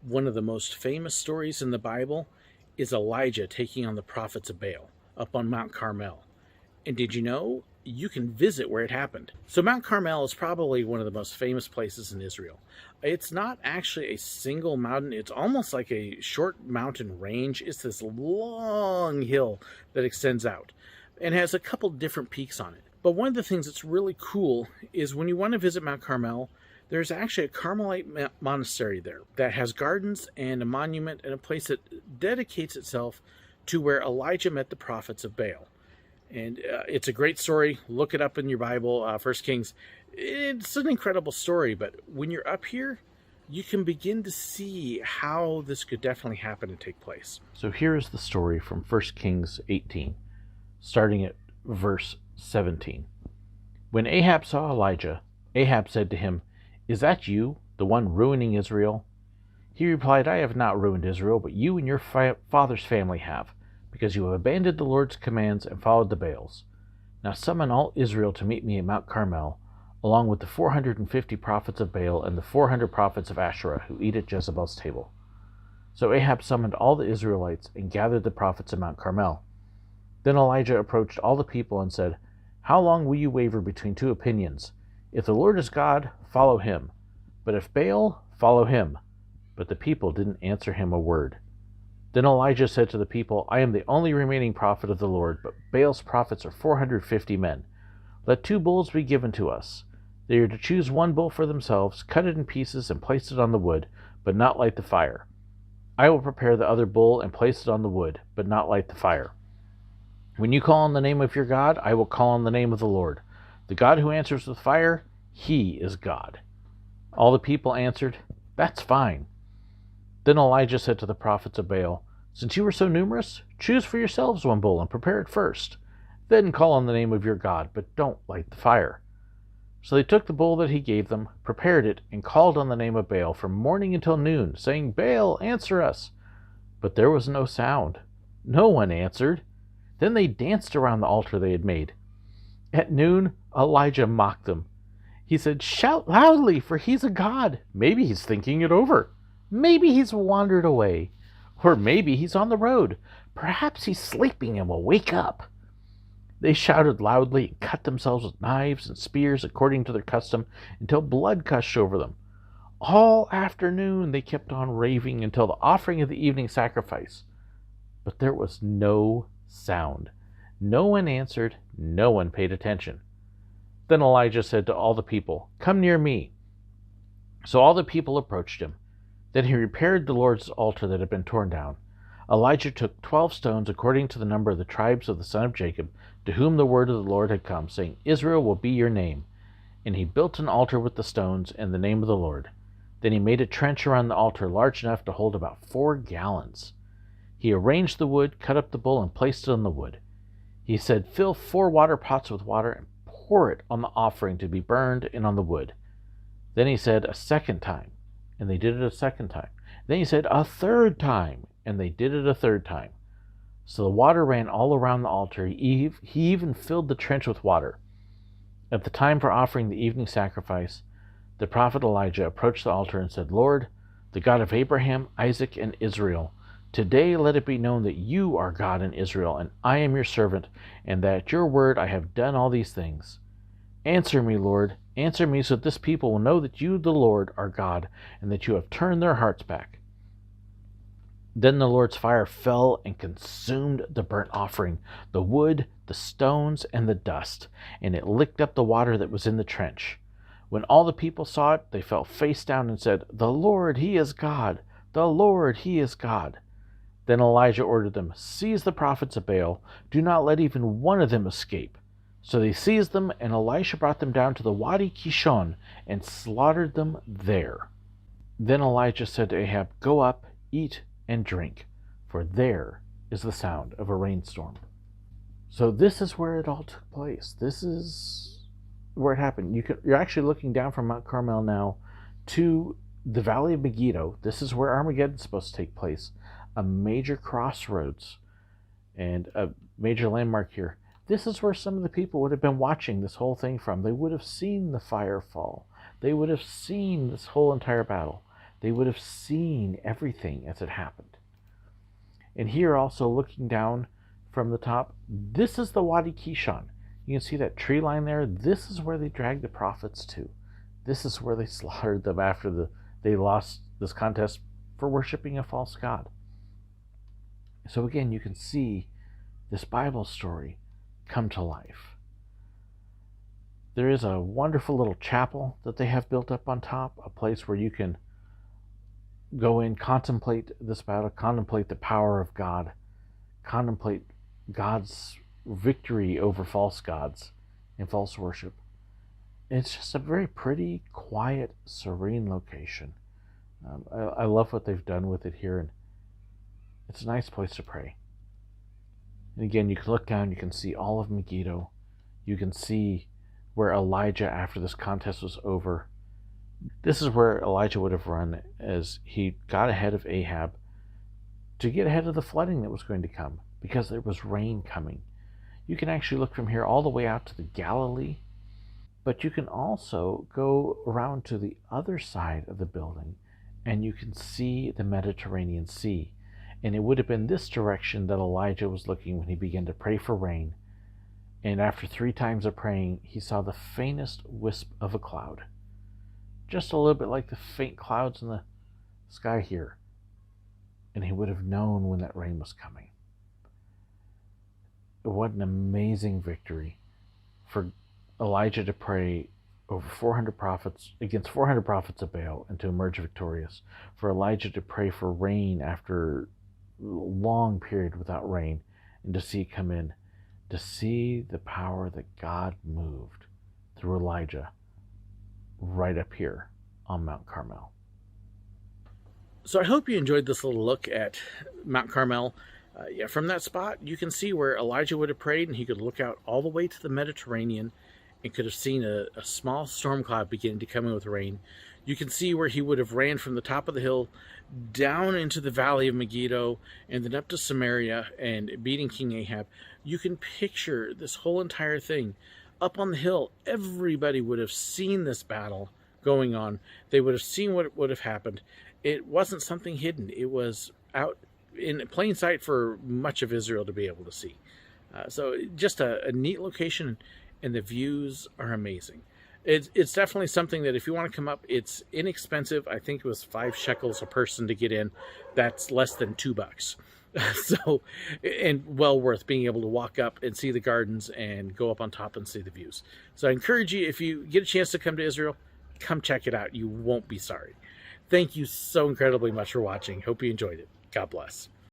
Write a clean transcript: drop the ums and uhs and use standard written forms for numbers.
One of the most famous stories in the Bible is Elijah taking on the prophets of Baal up on Mount Carmel. And did you know you can visit where it happened? So, Mount Carmel is probably one of the most famous places in Israel. It's not actually a single mountain, it's almost like a short mountain range. It's this long hill that extends out and has a couple different peaks on it. But one of the things that's really cool is when you want to visit Mount Carmel, there's actually a Carmelite monastery there that has gardens and a monument and a place that dedicates itself to where Elijah met the prophets of Baal. And it's a great story. Look it up in your Bible, First Kings. It's an incredible story, but when you're up here, you can begin to see how this could definitely happen and take place. So here is the story from 1 Kings 18, starting at verse 17. When Ahab saw Elijah, Ahab said to him, "Is that you, the one ruining Israel?" He replied, "I have not ruined Israel, but you and your father's family have, because you have abandoned the Lord's commands and followed the Baals. Now summon all Israel to meet me at Mount Carmel, along with the 450 prophets of Baal and the 400 prophets of Asherah who eat at Jezebel's table." So Ahab summoned all the Israelites and gathered the prophets of Mount Carmel. Then Elijah approached all the people and said, "How long will you waver between two opinions? If the Lord is God, follow him. But if Baal, follow him." But the people didn't answer him a word. Then Elijah said to the people, "I am the only remaining prophet of the Lord, but Baal's prophets are 450 men. Let 2 bulls be given to us. They are to choose 1 bull for themselves, cut it in pieces, and place it on the wood, but not light the fire. I will prepare the other bull and place it on the wood, but not light the fire. When you call on the name of your God, I will call on the name of the Lord. The God who answers with fire, he is God." All the people answered, "That's fine." Then Elijah said to the prophets of Baal, "Since you are so numerous, choose for yourselves 1 bull and prepare it first. Then call on the name of your God, but don't light the fire." So they took the bull that he gave them, prepared it, and called on the name of Baal from morning until noon, saying, "Baal, answer us." But there was no sound. No one answered. Then they danced around the altar they had made. At noon, Elijah mocked them. He said, "Shout loudly, for he's a god. Maybe he's thinking it over. Maybe he's wandered away. Or maybe he's on the road. Perhaps he's sleeping and will wake up." They shouted loudly and cut themselves with knives and spears according to their custom until blood gushed over them. All afternoon they kept on raving until the offering of the evening sacrifice. But there was no sound. No one answered. No one paid attention. Then Elijah said to all the people, "Come near me." So all the people approached him. Then he repaired the Lord's altar that had been torn down. Elijah took 12 stones according to the number of the tribes of the son of Jacob, to whom the word of the Lord had come, saying, "Israel will be your name." And he built an altar with the stones and the name of the Lord. Then he made a trench around the altar large enough to hold about 4 gallons. He arranged the wood, cut up the bull, and placed it on the wood. He said, "Fill 4 water pots with water and pour it on the offering to be burned and on the wood." Then he said a second time, and they did it a second time. Then he said a third time, and they did it a third time. So the water ran all around the altar. He even filled the trench with water. At the time for offering the evening sacrifice, the prophet Elijah approached the altar and said, "Lord, the God of Abraham, Isaac, and Israel, today let it be known that you are God in Israel, and I am your servant, and that at your word I have done all these things. Answer me, Lord, answer me, so that this people will know that you, the Lord, are God, and that you have turned their hearts back." Then the Lord's fire fell and consumed the burnt offering, the wood, the stones, and the dust, and it licked up the water that was in the trench. When all the people saw it, they fell face down and said, "The Lord, he is God! The Lord, he is God!" Then Elijah ordered them, "Seize the prophets of Baal. Do not let even one of them escape." So they seized them, and Elisha brought them down to the Wadi Kishon and slaughtered them there. Then Elijah said to Ahab, "Go up, eat, and drink, for there is the sound of a rainstorm." So this is where it all took place. This is where it happened. You're actually looking down from Mount Carmel now to the Valley of Megiddo. This is where Armageddon is supposed to take place, a major crossroads and a major landmark here. This is where some of the people would have been watching this whole thing from. They would have seen the fire fall. They would have seen this whole entire battle. They would have seen everything as it happened. And here also looking down from the top, this is the Wadi Kishon. You can see that tree line there. This is where they dragged the prophets to. This is where they slaughtered them after they lost this contest for worshiping a false god. So again, you can see this Bible story come to life. There is a wonderful little chapel that they have built up on top, a place where you can go in, contemplate this battle, contemplate the power of God, contemplate God's victory over false gods and false worship. It's just a very pretty, quiet, serene location. I love what they've done with it here, and it's a nice place to pray. And again, you can look down, you can see all of Megiddo. You can see where Elijah, after this contest was over, this is where Elijah would have run as he got ahead of Ahab to get ahead of the flooding that was going to come, because there was rain coming. You can actually look from here all the way out to the Galilee, but you can also go around to the other side of the building and you can see the Mediterranean Sea. And it would have been this direction that Elijah was looking when he began to pray for rain. And after 3 times of praying, he saw the faintest wisp of a cloud. Just a little bit like the faint clouds in the sky here. And he would have known when that rain was coming. What an amazing victory for Elijah to pray over 400 prophets, against 400 prophets of Baal, and to emerge victorious. For Elijah to pray for rain after a long period without rain, and to see it come in. To see the power that God moved through Elijah right up here on Mount Carmel. So I hope you enjoyed this little look at Mount Carmel. From that spot, you can see where Elijah would have prayed, and he could look out all the way to the Mediterranean and could have seen a small storm cloud beginning to come in with rain. You can see where he would have ran from the top of the hill down into the valley of Megiddo and then up to Samaria and beating King Ahab. You can picture this whole entire thing. Up on the hill, everybody would have seen this battle going on. They would have seen what would have happened. It wasn't something hidden. It was out in plain sight for much of Israel to be able to see. So just a neat location, and the views are amazing. It's definitely something that if you want to come up, it's inexpensive. I think it was 5 shekels a person to get in. That's less than $2. So, and well worth being able to walk up and see the gardens and go up on top and see the views. So I encourage you, if you get a chance to come to Israel, come check it out. You won't be sorry. Thank you so incredibly much for watching. Hope you enjoyed it. God bless.